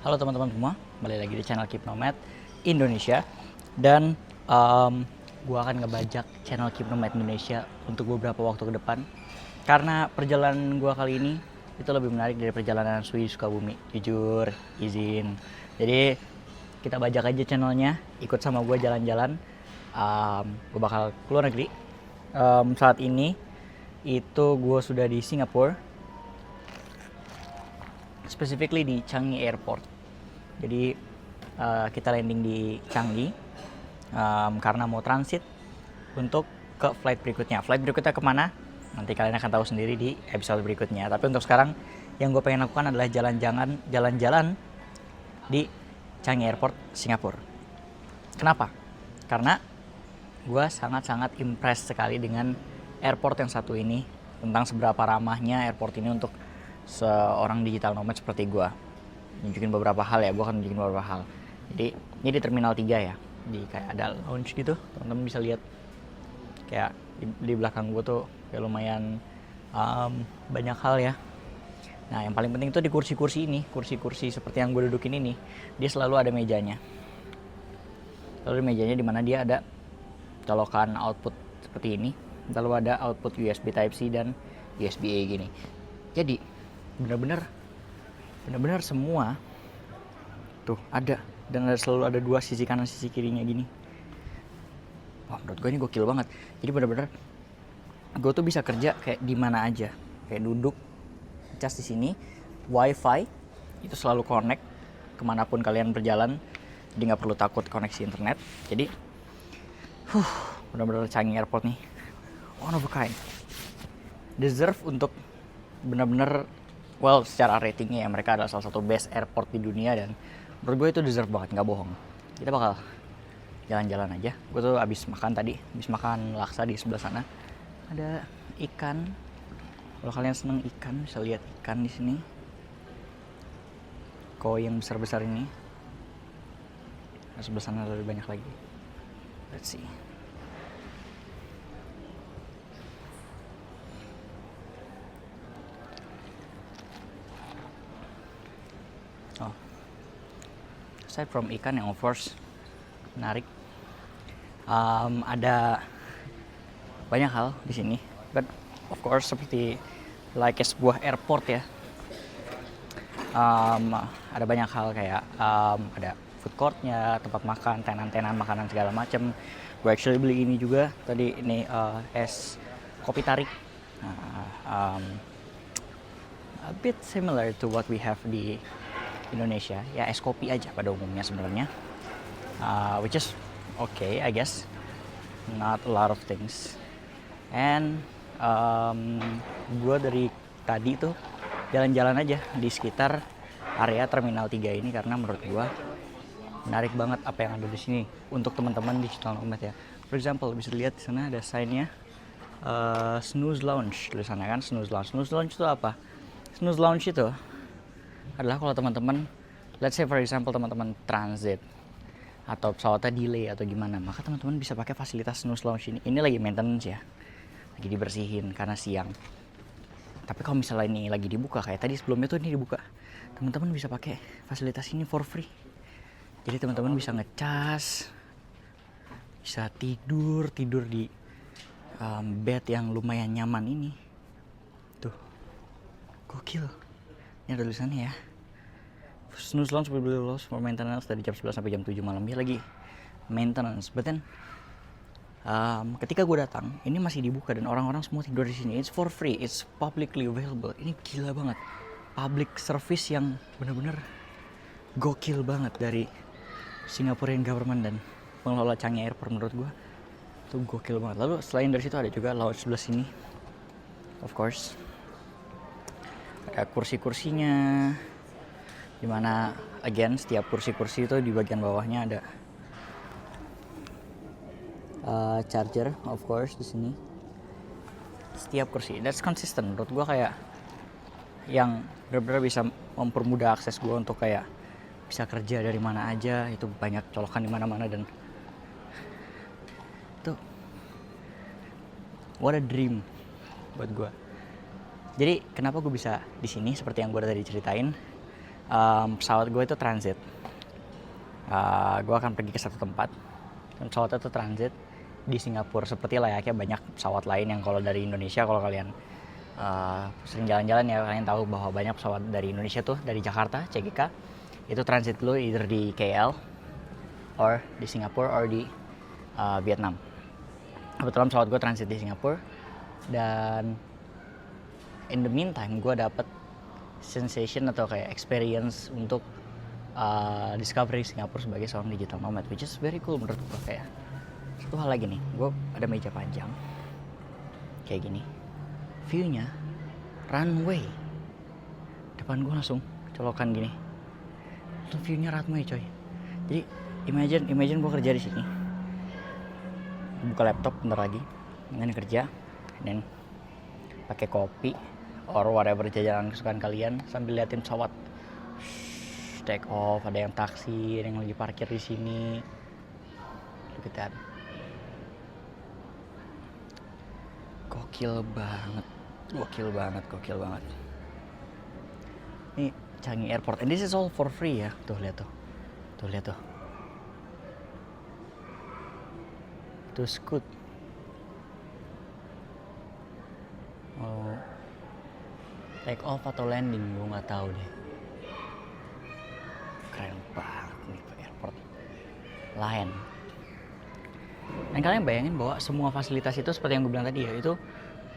Halo teman-teman semua, kembali lagi di channel Keep Nomad Indonesia. Dan gue akan ngebajak channel Keep Nomad Indonesia untuk beberapa waktu ke depan. Karena perjalanan gue kali ini itu lebih menarik dari perjalanan Sui Sukabumi. Jujur, izin. Jadi kita bajak aja channelnya, ikut sama gue jalan-jalan. Gue bakal keluar negeri. Saat ini itu gue sudah di Singapura, specifically di Changi Airport. Jadi kita landing di Changi karena mau transit untuk ke flight berikutnya. Flight berikutnya kemana? Nanti kalian akan tahu sendiri di episode berikutnya. Tapi untuk sekarang yang gue pengen lakukan adalah jalan-jalan di Changi Airport, Singapura. Kenapa? Karena gue sangat-sangat impressed sekali dengan airport yang satu ini, tentang seberapa ramahnya airport ini untuk seorang digital nomad seperti gue. Nunjukin beberapa hal ya, gue akan nunjukin beberapa hal. Jadi ini di Terminal 3 ya, di kayak ada lounge gitu, teman-teman bisa lihat kayak di belakang gue tuh kayak lumayan banyak hal ya. Nah yang paling penting tuh di kursi-kursi ini, kursi-kursi seperti yang gue dudukin ini, dia selalu ada mejanya. Lalu mejanya dimana dia ada colokan output seperti ini, lalu ada output USB Type-C dan USB-A gini. Jadi benar-benar semua tuh ada, dan selalu ada dua, sisi kanan sisi kirinya gini. Wah menurut gue ini gokil banget. Jadi benar-benar gue tuh bisa kerja kayak di mana aja, kayak duduk cas di sini. Wifi itu selalu connect kemanapun kalian berjalan, jadi nggak perlu takut koneksi internet. Jadi benar-benar Changi Airport nih one of a kind, deserve untuk benar-benar, well, secara ratingnya ya mereka adalah salah satu best airport di dunia, dan menurut gue itu deserve banget, nggak bohong. Kita bakal jalan-jalan aja. Gue tuh abis makan laksa di sebelah sana. Ada ikan. Kalau kalian seneng ikan, bisa lihat ikan di sini. Koi yang besar-besar ini. Nah, sebelah sana lebih banyak lagi. Let's see. Aside from ikan yang of course menarik, ada banyak hal di sini. But of course seperti like sebuah airport ya, ada banyak hal kayak ada food courtnya, tempat makan, tenan-tenan makanan segala macam. Gue actually beli ini juga tadi, ini es kopi tarik, a bit similar to what we have di Indonesia ya, es kopi aja pada umumnya sebenarnya, which is okay I guess, not a lot of things. And gue dari tadi tuh jalan-jalan aja di sekitar area Terminal 3 ini karena menurut gue menarik banget apa yang ada di sini untuk teman-teman digital nomad ya. For example, bisa lihat di sana ada sign-nya Snooze Lounge tulisannya kan, Snooze Lounge. Snooze Lounge itu apa? Snooze Lounge itu adalah kalau teman-teman, let's say for example teman-teman transit atau pesawatnya delay atau gimana, maka teman-teman bisa pakai fasilitas Snooze Lounge ini. Ini lagi maintenance ya, lagi dibersihin karena siang. Tapi kalau misalnya ini lagi dibuka kayak tadi sebelumnya tuh ini dibuka, teman-teman bisa pakai fasilitas ini for free. Jadi teman-teman bisa ngecas, bisa tidur di bed yang lumayan nyaman ini. Tuh, gokil. Ini ada tulisannya ya, Snooze Lounge will be closed for maintenance dari jam 11 sampai jam 7 malam. Dia lagi maintenance. But then ketika gue datang, ini masih dibuka dan orang-orang semua tidur di sini. It's for free, it's publicly available. Ini gila banget, public service yang bener-bener gokil banget dari Singaporean government dan pengelola Changi Airport. Menurut gue itu gokil banget. Lalu selain dari situ ada juga lounge sebelah sini, of course. Ada kursi-kursinya, dimana again setiap kursi-kursi itu di bagian bawahnya ada charger, of course di sini. Setiap kursi, that's consistent menurut gue, kayak yang benar-benar bisa mempermudah akses gue untuk kayak bisa kerja dari mana aja. Itu banyak colokan di mana-mana dan itu what a dream buat gue. Jadi kenapa gue bisa di sini seperti yang gue tadi ceritain? Pesawat gue itu transit. Gue akan pergi ke satu tempat dan pesawatnya itu transit di Singapura, seperti layaknya banyak pesawat lain yang kalau dari Indonesia, kalau kalian sering jalan-jalan ya, kalian tahu bahwa banyak pesawat dari Indonesia tuh, dari Jakarta, CGK, itu transit dulu either di KL or di Singapura or di Vietnam. Kebetulan pesawat gue transit di Singapura, dan in the meantime gue dapet sensation atau kayak experience untuk discovery Singapura sebagai seorang digital nomad, which is very cool menurut gue. Kayak satu hal lagi nih, gue ada meja panjang kayak gini, view-nya runway, depan gue langsung colokan gini, itu view-nya runway coy. Jadi imagine gue kerja di sini, buka laptop bentar lagi, dengan kerja, dan pakai kopi or whatever jajanan kesukaan kalian sambil liatin pesawat take off, ada yang taksi, ada yang lagi parkir di sini. Look at that. Gokil banget. Ini Changi Airport, and this is all for free ya. Tuh lihat tuh. Tuh Scoot. Oh, take off atau landing, gue nggak tahu deh. Keren banget nih airport Lion. Dan kalian bayangin bahwa semua fasilitas itu seperti yang gue bilang tadi ya, itu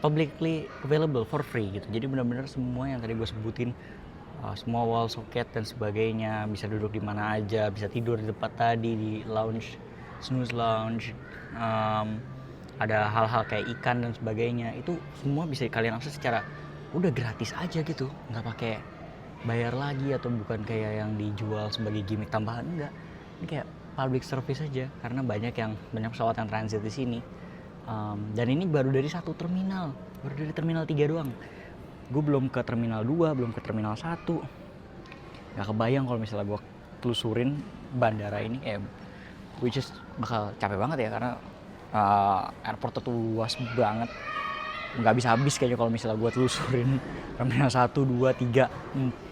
publicly available for free gitu. Jadi benar-benar semua yang tadi gue sebutin, semua wall socket dan sebagainya, bisa duduk di mana aja, bisa tidur di tempat tadi, di lounge, snooze lounge, ada hal-hal kayak ikan dan sebagainya, itu semua bisa kalian akses secara udah gratis aja gitu, nggak pakai bayar lagi atau bukan kayak yang dijual sebagai gimmick tambahan, enggak. Ini kayak public service aja, karena banyak pesawat yang transit di sini. Dan ini baru dari satu terminal, baru dari terminal 3 doang. Gue belum ke terminal 2, belum ke terminal 1. Gak kebayang kalau misalnya gue telusurin bandara ini, which is bakal capek banget ya, karena airport itu luas banget. Nggak bisa habis kayaknya kalau misalnya gue telusurin terminal 1, 2, 3,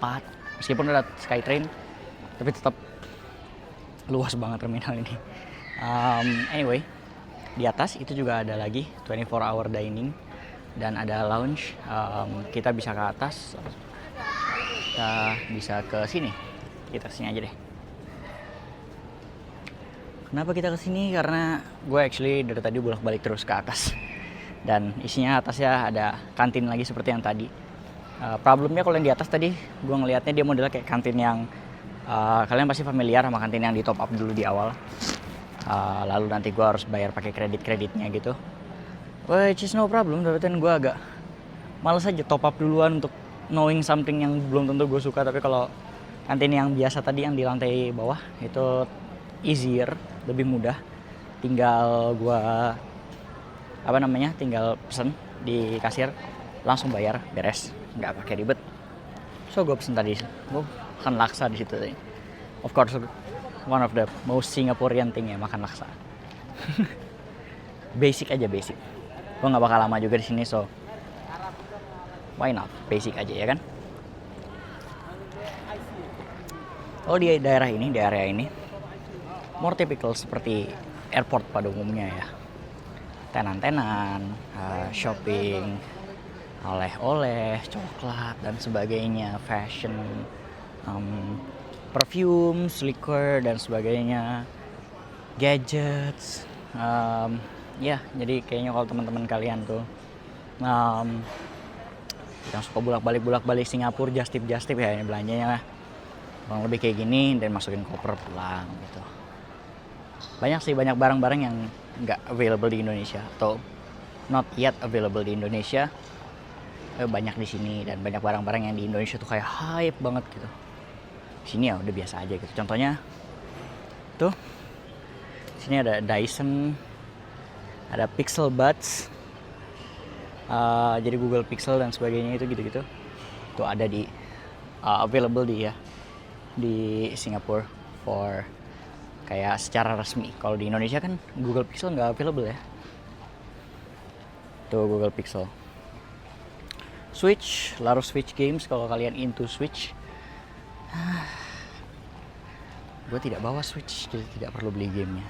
4. Meskipun ada Skytrain, tapi tetap luas banget terminal ini. Anyway, di atas itu juga ada lagi 24-hour dining dan ada lounge. Kita bisa ke atas, kita bisa ke sini. Kita sini aja deh. Kenapa kita ke sini? Karena gue actually dari tadi bolak-balik terus ke atas. Dan isinya atasnya ada kantin lagi seperti yang tadi. Problemnya kalau yang di atas tadi, gue ngelihatnya dia modelnya kayak kantin yang kalian pasti familiar sama kantin yang di top up dulu di awal. Lalu nanti gue harus bayar pakai kreditnya gitu. Which is no problem, tapi gue agak males aja top up duluan untuk knowing something yang belum tentu gue suka. Tapi kalau kantin yang biasa tadi yang di lantai bawah itu easier, lebih mudah. Tinggal gue tinggal pesen di kasir, langsung bayar, beres, nggak pakai ribet. So gue pesen tadi, gue makan laksa di situ tadi. Of course, one of the most Singaporean thing ya, makan laksa. Basic aja, basic. Gue nggak bakal lama juga di sini, so why not? Basic aja ya kan. Oh, di daerah ini more typical seperti airport pada umumnya ya. Tenan-tenan, shopping, oleh-oleh, coklat dan sebagainya, fashion, perfume, liquor dan sebagainya, gadgets. Ya, jadi kayaknya kalau teman-teman kalian tuh yang suka bolak-balik Singapura, just tip ya, ini belanjanya lah kurang lebih kayak gini, dan masukin koper pulang gitu. Banyak barang-barang yang nggak available di Indonesia atau not yet available di Indonesia, banyak di sini. Dan banyak barang-barang yang di Indonesia tuh kayak hype banget gitu, di sini ya udah biasa aja gitu. Contohnya tuh, sini ada Dyson, ada Pixel Buds, jadi Google Pixel dan sebagainya, itu gitu-gitu tuh ada di available di Singapura for kayak secara resmi. Kalau di Indonesia kan Google Pixel nggak available ya. Tuh Google Pixel. Switch, Switch games kalau kalian into Switch. Gue tidak bawa Switch, jadi tidak perlu beli gamenya.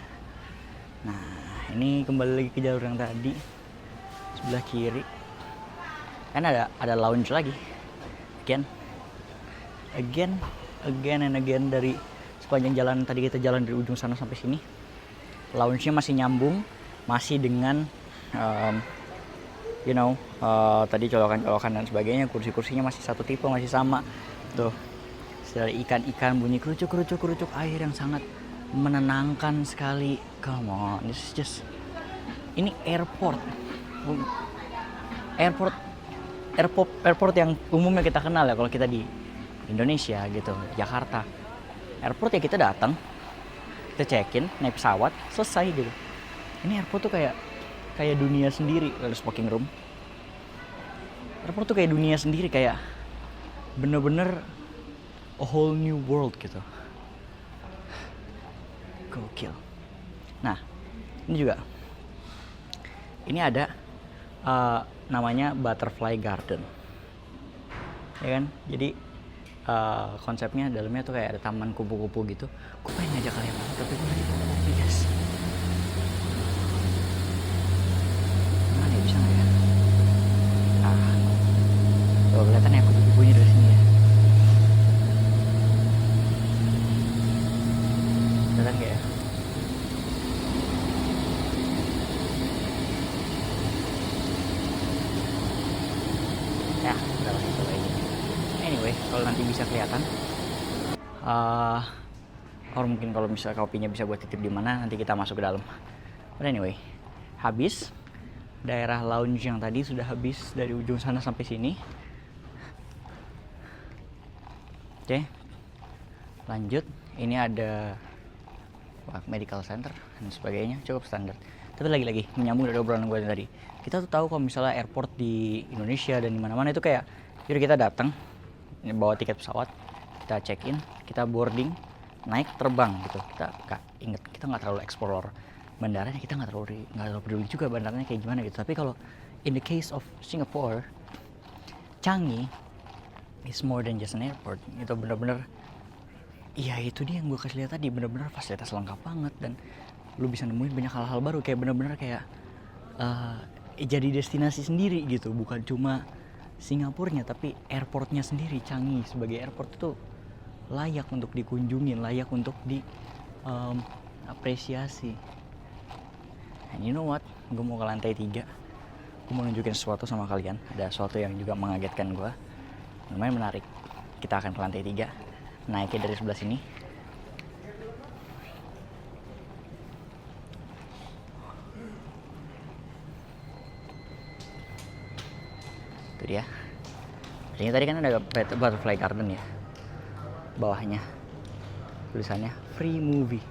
Nah, ini kembali lagi ke jalur yang tadi, sebelah kiri. Kan ada lounge lagi. Again and again, dari sepanjang jalan tadi kita jalan dari ujung sana sampai sini. Lounge-nya masih nyambung, masih dengan tadi colokan-colokan dan sebagainya. Kursi-kursinya masih satu tipe, masih sama. Tuh, dari ikan-ikan, bunyi kerucuk air yang sangat menenangkan sekali. Come on, this is just, ini airport yang umumnya kita kenal ya kalau kita di Indonesia gitu, Jakarta. Airport ya kita datang, kita check-in, naik pesawat, selesai gitu. Ini airport tuh kayak dunia sendiri. Lalu smoking room. Airport tuh kayak dunia sendiri, kayak bener-bener a whole new world gitu. Gokil. Nah, ini juga. Ini ada namanya Butterfly Garden. Ya kan? Jadi konsepnya dalamnya tuh kayak ada taman kupu-kupu gitu. Gue pengen ngajak kalian masuk, tapi gue lagi bawa mobil, guys. Mana ya, bisa nggak ya? Tuh kelihatan ya kupu-kupunya dari sini ya. Kelihatan nggak ya? Ya, udah lah itu aja. Anyway, kalau nanti bisa kelihatan, or mungkin kalau misalnya kopinya bisa gue titip di mana, nanti kita masuk ke dalam. But anyway, habis daerah lounge yang tadi sudah habis dari ujung sana sampai sini. Oke, lanjut. Ini ada medical center dan sebagainya, cukup standar. Tapi lagi-lagi menyambung dari obrolan gue tadi. Kita tuh tahu kalau misalnya airport di Indonesia dan di mana-mana itu kayak, jadi kita datang, bawa tiket pesawat, kita check in, kita boarding, naik terbang gitu. Kita nggak terlalu explore bandaranya, kita nggak terlalu peduli juga bandaranya kayak gimana gitu. Tapi kalau in the case of Singapore, Changi is more than just an airport. Itu bener-bener, iya itu dia yang gue kasih lihat tadi, bener-bener fasilitas lengkap banget dan lu bisa nemuin banyak hal-hal baru, kayak bener-bener kayak jadi destinasi sendiri gitu. Bukan cuma Singapurnya, tapi airportnya sendiri. Changi sebagai airport itu layak untuk dikunjungin, layak untuk diapresiasi. And you know what, gue mau ke lantai 3. Gue mau nunjukin sesuatu sama kalian. Ada sesuatu yang juga mengagetkan gue, lumayan menarik. Kita akan ke lantai 3, naiknya dari sebelah sini. Itu dia. Jadi tadi kan ada Butterfly Garden ya. Bawahnya tulisannya free movie.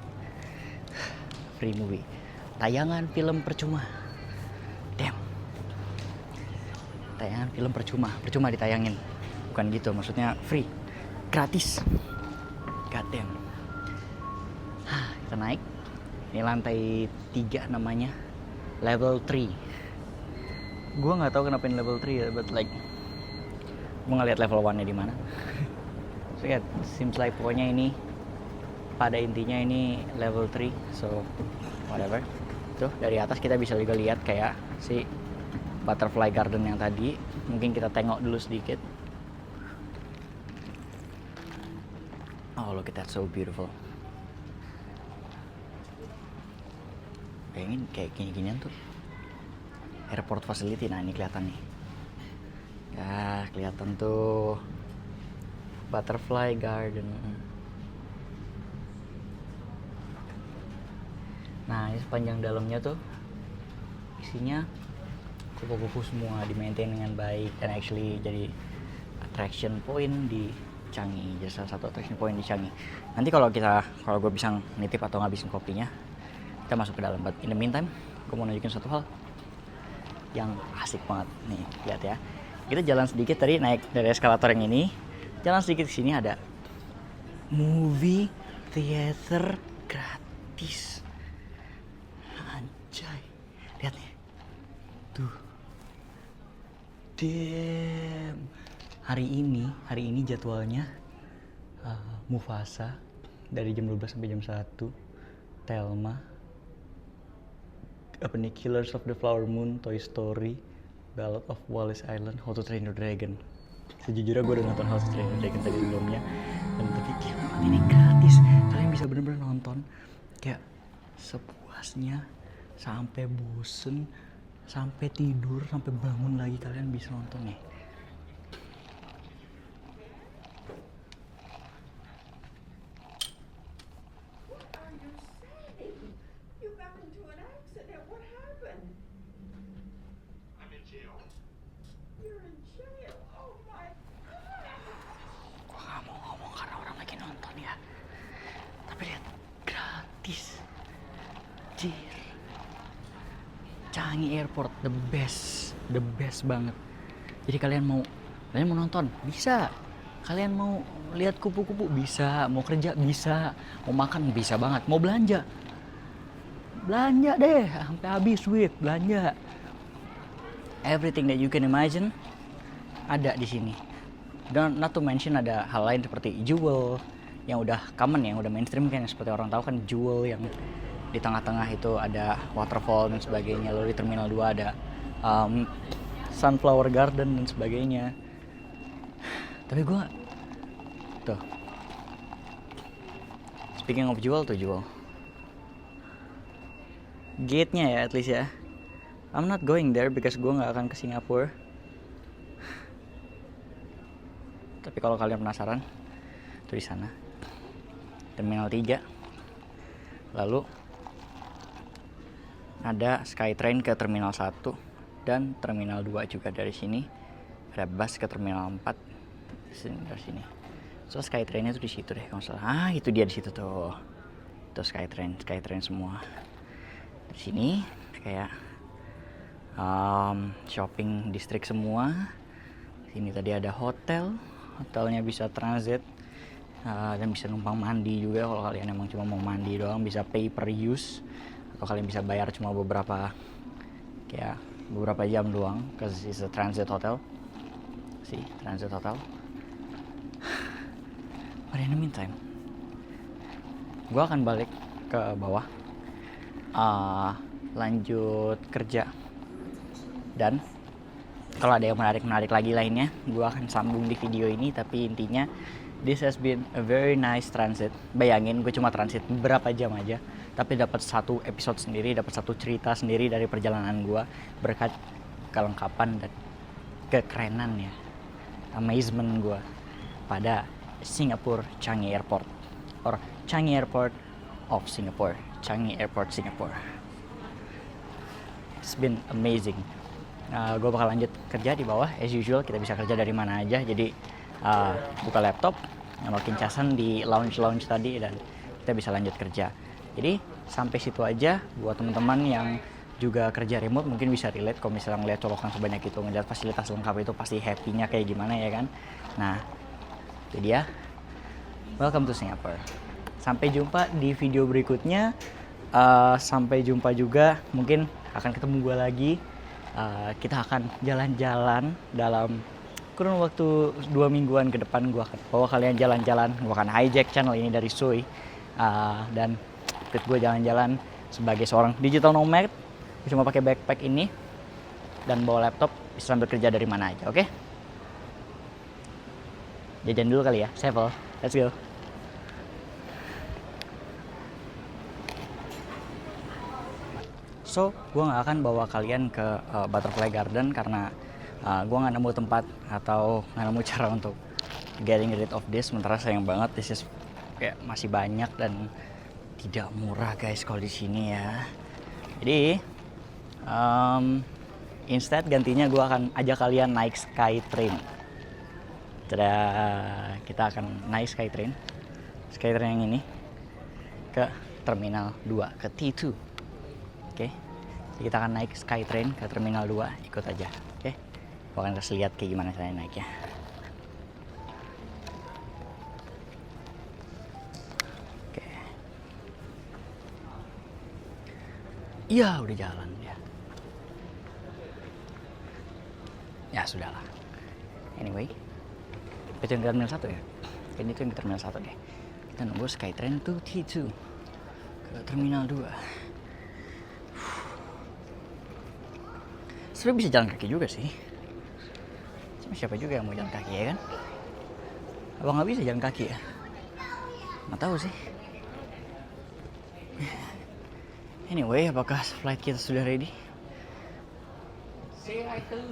Tayangan film percuma. Damn. Tayangan film percuma ditayangin. Bukan gitu, maksudnya free. Gratis. God damn. Kita naik. Ini lantai 3 namanya. Level 3. Gue nggak tahu kenapa ini level 3 ya, but like gue ngeliat level 1-nya di mana. So yeah, seems like pokoknya ini pada intinya ini level 3, so whatever. Tuh dari atas kita bisa juga lihat kayak si Butterfly Garden yang tadi. Mungkin kita tengok dulu sedikit. Oh look at that, so beautiful. Kayak gini-ginian tuh airport facility. Nah ini kelihatan nih ya, kelihatan tuh Butterfly Garden. Nah ini sepanjang dalamnya tuh isinya kupu-kupu semua, di maintain dengan baik dan actually jadi attraction point di Changi. Jadi salah satu attraction point di Changi. Nanti kalau gue bisa nitip atau ngabisin kopinya, kita masuk ke dalam. But in the meantime, gue mau nunjukin satu hal yang asik banget nih, lihat ya. Kita jalan sedikit tadi, naik dari eskalator yang ini, jalan sedikit ke sini ada movie theater gratis. Anjay, lihat nih, tuh, damn. Hari ini jadwalnya Mufasa dari jam 12 sampai jam 1, Thelma, apa nih, Killers of the Flower Moon, Toy Story, Ballad of Wallace Island, How to Train Your Dragon. Sejujurnya gue udah nonton How to Train Your Dragon tadi sebelumnya, dan tapi ini gratis, kalian bisa bener-bener nonton kayak sepuasnya, sampai bosen, sampai tidur, sampai bangun lagi kalian bisa nonton nih. Gua gak mau ngomong karena orang lagi nonton ya, tapi lihat, gratis. Jir, Changi Airport, the best banget. Jadi kalian mau nonton bisa, kalian mau lihat kupu-kupu bisa, mau kerja bisa, mau makan bisa banget, mau belanja deh sampai habis duit, belanja. Everything that you can imagine ada di sini. Dan not to mention ada hal lain seperti Jewel yang udah common, yang udah mainstream kan, seperti orang tahu kan, Jewel yang di tengah-tengah itu ada waterfall dan sebagainya. Lalu di Terminal 2 ada Sunflower Garden dan sebagainya. Tapi gue tuh, speaking of Jewel tuh, Jewel gate-nya ya, at least ya. I'm not going there because gue nggak akan ke Singapura. Tapi kalau kalian penasaran, tuh di sana Terminal 3. Lalu ada Skytrain ke Terminal 1 dan Terminal 2 juga dari sini. Ada bus ke Terminal 4 dari sini. So Skytrainnya tuh di situ deh kalau salah. Itu dia di situ tuh. Itu Skytrain semua. Di sini kayak shopping district semua. Sini tadi ada hotelnya bisa transit, dan bisa numpang mandi juga kalau kalian emang cuma mau mandi doang, bisa pay per use, atau kalian bisa bayar cuma beberapa jam doang, cause it's a transit hotel. Transit hotel. But in the meantime, gue akan balik ke bawah, lanjut kerja. Dan kalau ada yang menarik lagi lainnya, gue akan sambung di video ini. Tapi intinya, this has been a very nice transit. Bayangin, gue cuma transit berapa jam aja, tapi dapat satu episode sendiri, dapat satu cerita sendiri dari perjalanan gue, berkat kelengkapan dan kekerenan ya, amazement gue pada Singapore Changi Airport, or Changi Airport of Singapore, Changi Airport Singapore. It's been amazing. Gue bakal lanjut kerja di bawah as usual. Kita bisa kerja dari mana aja. Jadi buka laptop, nyolokin casan di lounge tadi, dan kita bisa lanjut kerja. Jadi sampai situ aja. Buat teman-teman yang juga kerja remote mungkin bisa relate kalau misalnya ngeliat colokan sebanyak itu, ngeliat fasilitas lengkap itu, pasti happy-nya kayak gimana ya kan. Nah itu dia, welcome to Singapore. Sampai jumpa di video berikutnya. Sampai jumpa juga, mungkin akan ketemu gue lagi. Kita akan jalan-jalan dalam kurun waktu 2 mingguan ke depan. Gue akan bawa kalian jalan-jalan. Gue akan hijack channel ini dari Sui, dan ikut gue jalan-jalan sebagai seorang digital nomad. Cuma pakai backpack ini dan bawa laptop, bisa sambil kerja dari mana aja. Oke? Jajan dulu kali ya, Sevel. Let's go. So, gue gak akan bawa kalian ke Butterfly Garden karena gue gak nemu tempat atau gak nemu cara untuk getting rid of this. Sementara sayang banget, this is kayak masih banyak dan tidak murah guys kalau di sini ya. Jadi, instead gantinya gue akan ajak kalian naik Skytrain. Kita akan naik Skytrain yang ini ke Terminal 2, ke T2. Oke, kita akan naik Skytrain ke Terminal 2, ikut aja. Oke, gue akan kasih lihat kayak gimana saya naiknya. Oke, iya udah jalan ya. Ya sudahlah. Anyway, itu yang Terminal 1 ya. Ini tuh yang ke Terminal 1 deh. Kita nunggu Skytrain to T2 ke Terminal 2. Sebenernya bisa jalan kaki juga sih. Cuma siapa juga yang mau jalan kaki ya kan? Apa nggak bisa jalan kaki ya? Nggak tahu sih. Anyway, apakah flight kita sudah ready? C15.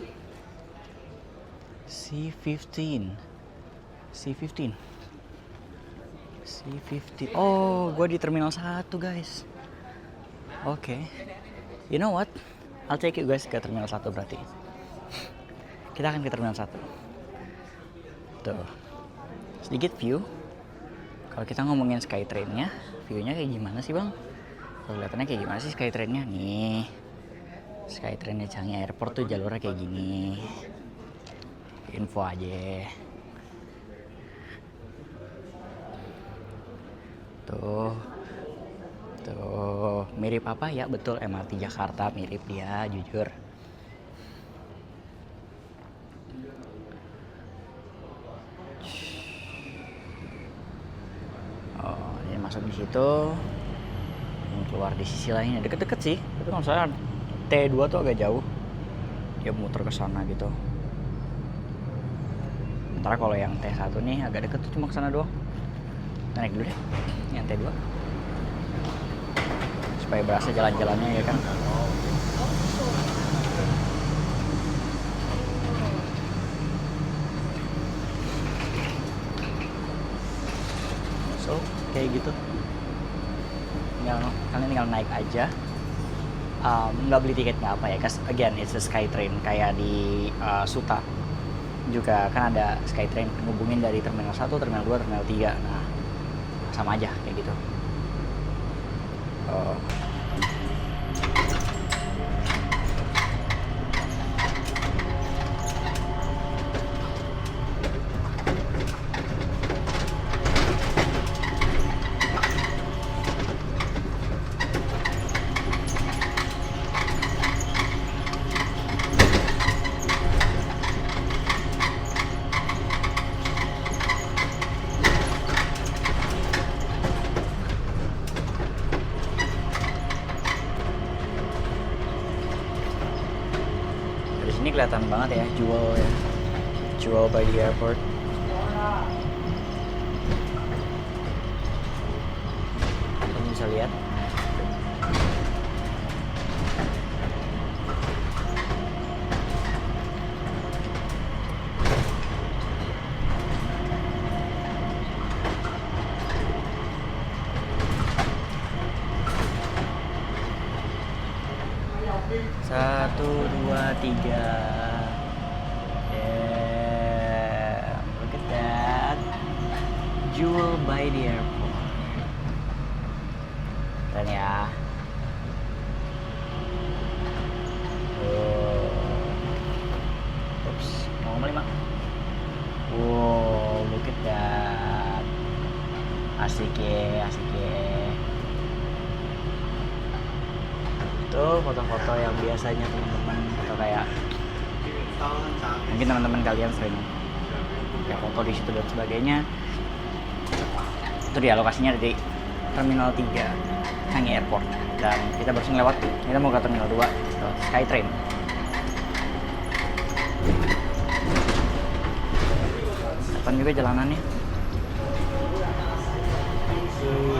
Oh, gue di Terminal 1 guys. Oke. You know what? I'll take you guys ke Terminal 1 berarti. Kita akan ke Terminal 1. Tuh. Sedikit view. Kalau kita ngomongin Skytrain-nya, view-nya kayak gimana sih bang? Kelihatannya kayak gimana sih Skytrain-nya? Nih, Skytrain-nya Changi Airport tuh jalurnya kayak gini. Info aja. Tuh, mirip apa ya? Betul, MRT Jakarta mirip dia, jujur. Oh, ini masuk di situ. Keluar di sisi lainnya, deket-deket sih. Tapi kalau misalnya T2 tuh agak jauh. Dia muter ke sana gitu. Sementara kalau yang T1 nih agak deket tuh, cuma ke sana doang. Naik dulu deh yang T2 supaya berasa jalan-jalannya ya kan. So kayak gitu, kalian tinggal naik aja. Nggak beli tiket nggak apa ya, cause again it's a Skytrain. Kayak di Suta juga kan ada Skytrain ngubungin dari Terminal 1, Terminal 2, Terminal 3. Nah sama aja kayak gitu. Ini kelihatan banget ya, Jewel by the airport. Kalian bisa lihat. Satu, dua, tiga. Yeah, look at that. Jewel by the airport. Keren ya. Oops, mau ngomong 5. Wow, look at that. Asik ya. Itu foto-foto yang biasanya teman-teman atau kayak mungkin teman-teman kalian sering kayak foto di situ dan sebagainya. Itu dia lokasinya di Terminal 3 Changi Airport, dan kita barusan lewat. Kita mau ke Terminal 2 Skytrain. Depan juga jalanannya.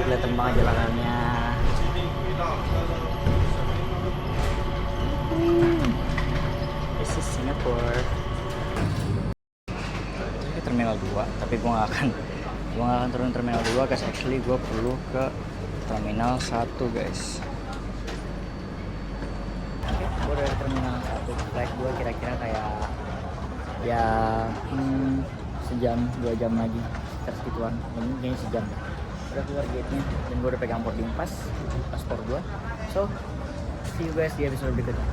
Kelihatan banget jalanannya. This is Singapore. Ini ke Terminal 2, tapi gue gak akan turun Terminal 2 guys. Actually gue perlu ke Terminal 1 guys. Oke, gue dari Terminal 1. Flight gue kira-kira kayak ya sejam 2 jam lagi, sekitar segituan. Mungkin kayaknya sejam. Udah keluar gate-nya dan gue udah pegang boarding pass, paspor gue. So see you guys di episode berikutnya.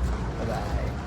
Bye bye.